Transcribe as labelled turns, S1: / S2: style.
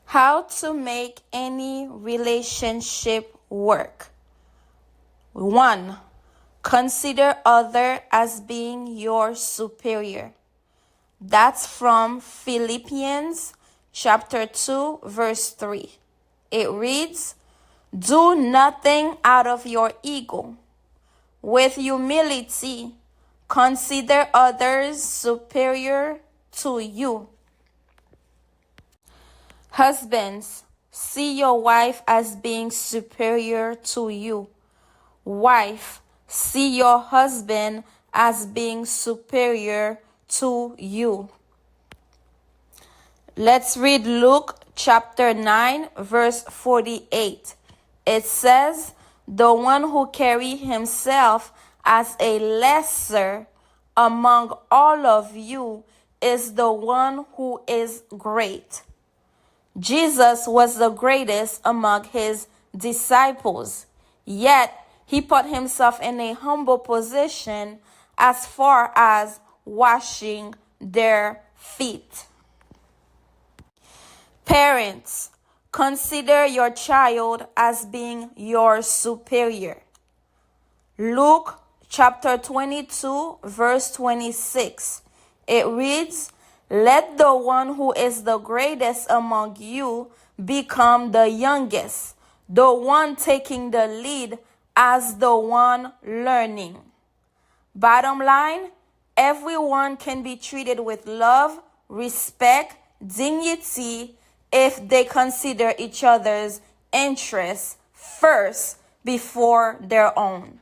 S1: How to make any relationship work. 1. Consider other as being your superior. That's from Philippians chapter 2, verse 3. It reads, "Do nothing out of your ego. With humility, consider others superior to you." Husbands, see your wife as being superior to you. Wife, see your husband as being superior to you. Let's read Luke chapter 9, verse 48. It says, "The one who carries himself as a lesser among all of you is the one who is great." Jesus was the greatest among his disciples, yet he put himself in a humble position as far as washing their feet. Parents, consider your child as being your superior. Luke chapter 22, verse 26. It reads, "Let the one who is the greatest among you become the youngest, the one taking the lead as the one learning." Bottom line, everyone can be treated with love, respect, dignity if they consider each other's interests first before their own.